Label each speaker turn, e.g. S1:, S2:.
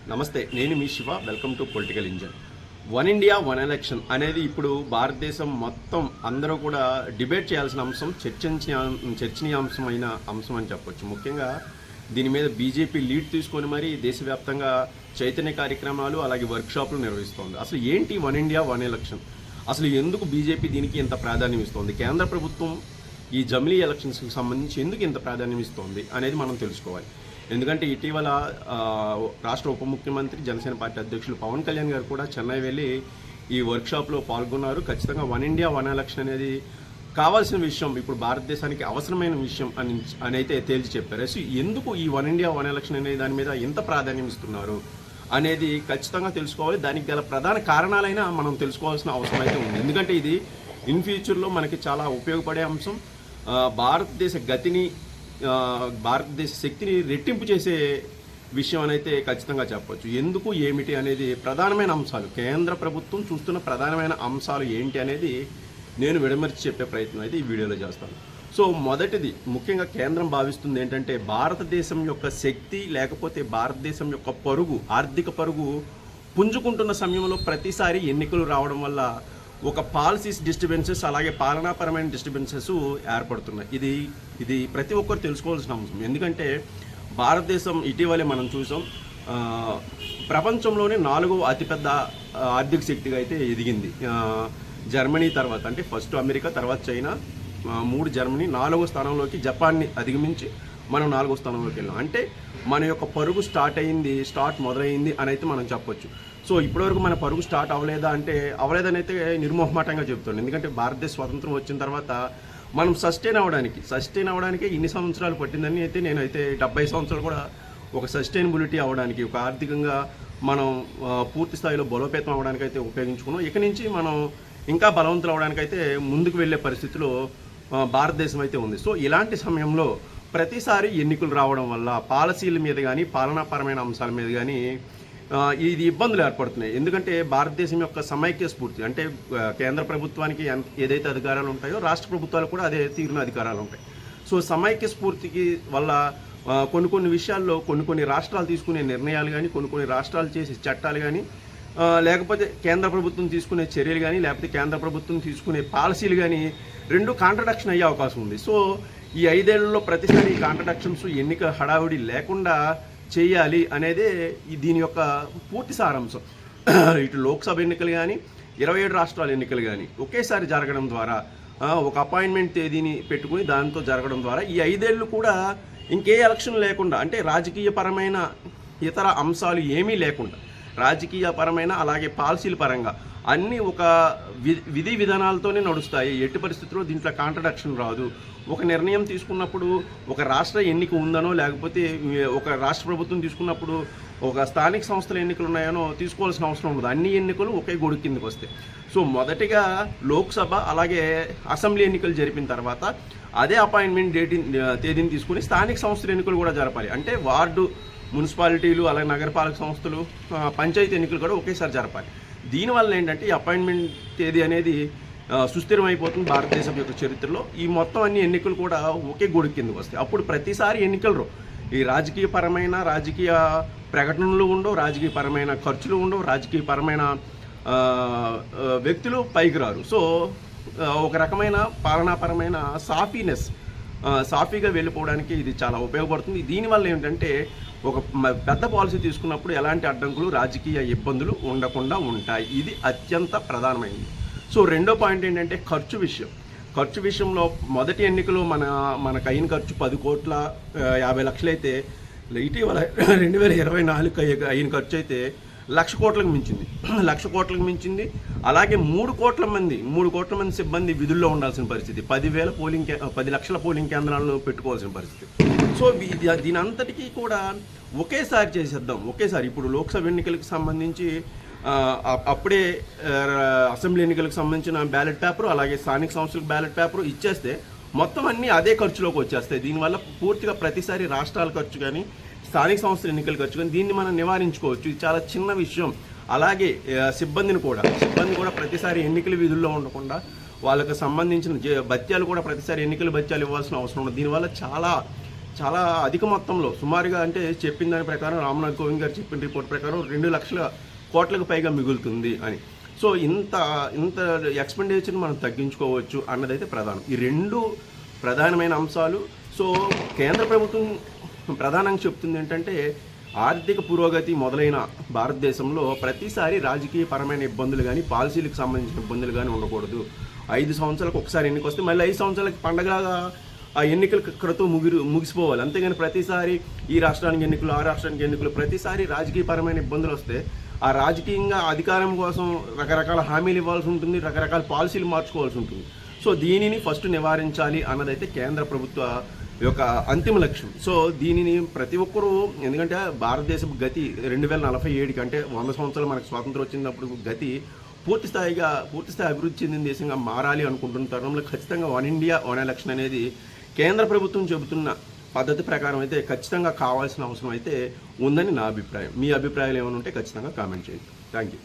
S1: నమస్తే, నేను మీ Shiva. Welcome to political engine. One India one election అనేది ఇప్పుడు భారతదేశం మొత్తం అందరూ కూడా డిబేట్ చేయాల్సిన అంశం, చర్చనీయాంశమైన అంశం అని చెప్పొచ్చు. ముఖ్యంగా దీని మీద బీజేపీ లీడ్ తీసుకొని మరీ దేశవ్యాప్తంగా చైతన్య కార్యక్రమాలు అలాగే వర్క్షాపులు నిర్వహిస్తోంది. అసలు ఏంటి వన్ ఇండియా వన్ ఎలక్షన్? అసలు ఎందుకు బీజేపీ దీనికి ఇంత ప్రాధాన్యం ఇస్తోంది? కేంద్ర ప్రభుత్వం ఈ జమిలీ ఎలక్షన్స్కి సంబంధించి ఎందుకు ఇంత ప్రాధాన్యం ఇస్తోంది అనేది మనం తెలుసుకోవాలి. ఎందుకంటే ఇటీవల రాష్ట్ర ఉప ముఖ్యమంత్రి జనసేన పార్టీ అధ్యక్షులు పవన్ కళ్యాణ్ గారు కూడా చెన్నై వెళ్ళి ఈ వర్క్షాప్లో పాల్గొన్నారు. ఖచ్చితంగా వన్ ఇండియా వన్ ఎలక్షన్ అనేది కావాల్సిన విషయం, ఇప్పుడు భారతదేశానికి అవసరమైన విషయం అని అయితే తేల్చి చెప్పారు. సో ఎందుకు ఈ వన్ ఇండియా వన్ ఎలక్షన్ అనే దాని మీద ఎంత ప్రాధాన్యం ఇస్తున్నారు అనేది ఖచ్చితంగా తెలుసుకోవాలి. దానికి గల ప్రధాన కారణాలైనా మనం తెలుసుకోవాల్సిన అవసరం అయితే ఉంది. ఎందుకంటే ఇది ఇన్ ఫ్యూచర్లో మనకి చాలా ఉపయోగపడే అంశం. భారతదేశ శక్తిని రెట్టింపు చేసే విషయం అయితే ఖచ్చితంగా చెప్పొచ్చు. ఎందుకు ఏమిటి అనేది ప్రధానమైన అంశాలు, కేంద్ర ప్రభుత్వం చూస్తున్న ప్రధానమైన అంశాలు ఏంటి అనేది నేను విడమర్చి చెప్పే ప్రయత్నం అయితే ఈ వీడియోలో చేస్తాను. సో మొదటిది, ముఖ్యంగా కేంద్రం భావిస్తుంది ఏంటంటే భారతదేశం యొక్క శక్తి లేకపోతే భారతదేశం యొక్క పరుగు, ఆర్థిక పరుగు పుంజుకుంటున్న సమయంలో ప్రతిసారి ఎన్నికలు రావడం వల్ల ఒక పాలసీస్ డిస్టర్బెన్సెస్ అలాగే పాలనాపరమైన డిస్టర్బెన్సెస్ ఏర్పడుతున్నాయి. ఇది ప్రతి ఒక్కరు తెలుసుకోవాల్సిన అంశం. ఎందుకంటే భారతదేశం ఇటీవలే మనం చూసాం, ప్రపంచంలోనే 4వ అతిపెద్ద ఆర్థిక శక్తిగా అయితే ఎదిగింది. జర్మనీ తర్వాత, అంటే ఫస్ట్ అమెరికా, తర్వాత చైనా, 3 జర్మనీ, 4వ స్థానంలోకి జపాన్ని అధిగమించి మనం 4వ స్థానంలోకి వెళ్ళాం. అంటే మన యొక్క పరుగు స్టార్ట్ మొదలైంది అని అయితే మనం చెప్పొచ్చు. సో ఇప్పటివరకు మన పరుగు స్టార్ట్ అవ్వలేదని అయితే నిర్మోహమాటంగా చెప్తాను. ఎందుకంటే భారతదేశ స్వతంత్రం వచ్చిన తర్వాత మనం సస్టైన్ అవ్వడానికి ఇన్ని సంవత్సరాలు పట్టిందని అయితే నేనైతే 70 సంవత్సరాలు కూడా ఒక సస్టైనబిలిటీ అవ్వడానికి, ఒక ఆర్థికంగా మనం పూర్తి స్థాయిలో బలోపేతం అవ్వడానికి అయితే ఉపయోగించుకున్నాం. ఇక నుంచి మనం ఇంకా బలవంతులు అవ్వడానికైతే ముందుకు వెళ్ళే పరిస్థితిలో భారతదేశం అయితే ఉంది. సో ఇలాంటి సమయంలో ప్రతిసారి ఎన్నికలు రావడం వల్ల పాలసీల మీద కానీ పాలనాపరమైన అంశాల మీద కానీ ఇది ఇబ్బందులు ఏర్పడుతున్నాయి. ఎందుకంటే భారతదేశం యొక్క సమైక్య స్ఫూర్తి, అంటే కేంద్ర ప్రభుత్వానికి ఏదైతే అధికారాలు ఉంటాయో రాష్ట్ర ప్రభుత్వాలకు కూడా అదే తీరున అధికారాలు ఉంటాయి. సో సమైక్య స్ఫూర్తికి వల్ల కొన్ని విషయాల్లో కొన్ని రాష్ట్రాలు తీసుకునే నిర్ణయాలు కానీ, కొన్ని రాష్ట్రాలు చేసే చట్టాలు కానీ, లేకపోతే కేంద్ర ప్రభుత్వం తీసుకునే చర్యలు కానీ, లేకపోతే కేంద్ర ప్రభుత్వం తీసుకునే పాలసీలు కానీ రెండు కాంట్రడక్షన్ అయ్యే అవకాశం ఉంది. సో ఈ 5 ఏళ్లలో ప్రతిసారి కాంట్రడక్షన్స్, ఎన్నిక హడావుడి లేకుండా చేయాలి అనేదే దీని యొక్క పూర్తి సారాంశం. ఇటు లోక్సభ ఎన్నికలు కానీ, 27 రాష్ట్రాల ఎన్నికలు కానీ ఒకేసారి జరగడం ద్వారా, ఒక అపాయింట్మెంట్ తేదీని పెట్టుకుని దాంతో జరగడం ద్వారా ఈ 5 ఏళ్ళు కూడా ఇంకే ఎలక్షన్ లేకుండా, అంటే రాజకీయపరమైన ఇతర అంశాలు ఏమీ లేకుండా, రాజకీయపరమైన అలాగే పాలసీల పరంగా అన్నీ ఒక విధి విధానాలతోనే నడుస్తాయి. ఎట్టి పరిస్థితుల్లో దీంట్లో కాంట్రడక్షన్ రాదు. ఒక నిర్ణయం తీసుకున్నప్పుడు ఒక రాష్ట్ర ఎన్నిక ఉందనో, లేకపోతే ఒక రాష్ట్ర ప్రభుత్వం తీసుకున్నప్పుడు ఒక స్థానిక సంస్థల ఎన్నికలు ఉన్నాయనో తీసుకోవాల్సిన అవసరం ఉండదు. అన్ని ఎన్నికలు ఒకే గొడుగు కిందకి వస్తాయి. సో మొదటిగా లోక్సభ అలాగే అసెంబ్లీ ఎన్నికలు జరిపిన తర్వాత అదే అపాయింట్మెంట్ తేదీని తీసుకుని స్థానిక సంస్థల ఎన్నికలు కూడా జరపాలి. అంటే వార్డు, మున్సిపాలిటీలు అలాగే నగరపాలక సంస్థలు, పంచాయతీ ఎన్నికలు కూడా ఒకేసారి జరపాలి. దీనివల్ల ఏంటంటే ఈ అపాయింట్మెంట్ తేదీ అనేది సుస్థిరమైపోతుంది భారతదేశం యొక్క చరిత్రలో. ఈ మొత్తం అన్ని ఎన్నికలు కూడా ఒకే గొడుగు కిందకు వస్తాయి. అప్పుడు ప్రతిసారి ఎన్నికలు ఈ రాజకీయ ప్రకటనలు ఉండవు, రాజకీయపరమైన ఖర్చులు ఉండవు, రాజకీయపరమైన వ్యక్తులు పైకి రారు. సో ఒక రకమైన పాలనాపరమైన సాఫీగా వెళ్ళిపోవడానికి ఇది చాలా ఉపయోగపడుతుంది. దీనివల్ల ఏంటంటే ఒక పెద్ద పాలసీ తీసుకున్నప్పుడు ఎలాంటి అడ్డంకులు, రాజకీయ ఇబ్బందులు ఉండకుండా ఉంటాయి. ఇది అత్యంత ప్రధానమైనది. సో రెండో పాయింట్ ఏంటంటే ఖర్చు విషయంలో మొదటి ఎన్నికలో మనకు అయిన ఖర్చు 10,50,00,000 అయితే, ఇటీవల 2024 అయిన ఖర్చు అయితే 1,00,000 కోట్లకు మించింది. 1,00,000 కోట్లకు మించింది. అలాగే 3 కోట్ల మంది సిబ్బంది విధుల్లో ఉండాల్సిన పరిస్థితి, 10 లక్షల పోలింగ్ కేంద్రాలను పెట్టుకోవాల్సిన పరిస్థితి. సో దీని అంతటికీ కూడా ఒకేసారి చేసేద్దాం. ఇప్పుడు లోక్సభ ఎన్నికలకు సంబంధించి అప్పుడే అసెంబ్లీ ఎన్నికలకు సంబంధించిన బ్యాలెట్ పేపరు, అలాగే స్థానిక సంస్థలకు బ్యాలెట్ పేపరు ఇచ్చేస్తే మొత్తం అన్నీ అదే ఖర్చులోకి వచ్చేస్తాయి. దీనివల్ల పూర్తిగా ప్రతిసారి రాష్ట్రాల ఖర్చు కానీ, స్థానిక సంస్థల ఎన్నికల ఖర్చు కానీ దీన్ని మనం నివారించుకోవచ్చు. ఇది చాలా చిన్న విషయం. అలాగే సిబ్బంది కూడా ప్రతిసారి ఎన్నికల విధుల్లో ఉండకుండా వాళ్ళకు సంబంధించిన భత్యాలు కూడా ప్రతిసారి ఎన్నికల భత్యాలు ఇవ్వాల్సిన అవసరం ఉంది. దీనివల్ల చాలా చాలా అధిక మొత్తంలో సుమారుగా అంటే చెప్పిన దాని ప్రకారం రామ్నాథ్ కోవింద్ గారు చెప్పిన రిపోర్ట్ ప్రకారం 2 లక్షల కోట్లకు పైగా మిగులుతుంది అని. సో ఇంత ఇంత ఎక్స్పెండిచర్ని మనం తగ్గించుకోవచ్చు అన్నదైతే ప్రధానం. ఈ రెండు ప్రధానమైన అంశాలు. సో కేంద్ర ప్రభుత్వం ప్రధానంగా చెప్తుంది ఏంటంటే ఆర్థిక పురోగతి మొదలైన భారతదేశంలో ప్రతిసారి రాజకీయపరమైన ఇబ్బందులు కానీ పాలసీలకు సంబంధించిన ఇబ్బందులు కానీ ఉండకూడదు. 5 సంవత్సరాలకు ఒకసారి ఎన్నిక వస్తే మళ్ళీ 5 సంవత్సరాలకి పండగలాగా ఆ ఎన్నికల క్రితం ముగిసిపోవాలి. అంతేగాని ప్రతిసారి ఈ రాష్ట్రానికి ఎన్నికలు ఆ రాష్ట్రానికి ఎన్నికలు ప్రతిసారి రాజకీయపరమైన ఇబ్బందులు వస్తే ఆ రాజకీయంగా అధికారం కోసం రకరకాల హామీలు ఇవ్వాల్సి ఉంటుంది, రకరకాల పాలసీలు మార్చుకోవాల్సి ఉంటుంది. సో దీనిని ఫస్ట్ నివారించాలి అన్నదైతే కేంద్ర ప్రభుత్వ యొక్క అంతిమ లక్ష్యం. సో దీనిని ప్రతి ఒక్కరూ, ఎందుకంటే భారతదేశపు గతి 2047 కంటే 100 సంవత్సరాలు మనకు స్వాతంత్రం వచ్చినప్పుడు గతి పూర్తి స్థాయి అభివృద్ధి చెందిన దేశంగా మారాలి అనుకుంటున్న తరుణంలో ఖచ్చితంగా 1 ఇండియా 1 ఎలక్షన్ అనేది కేంద్ర ప్రభుత్వం చెబుతున్న పద్ధతి ప్రకారం అయితే ఖచ్చితంగా కావాల్సిన అవసరం అయితే ఉందని నా అభిప్రాయం. మీ అభిప్రాయాలు ఏమైనా ఉంటే ఖచ్చితంగా కామెంట్ చేయండి. Thank you.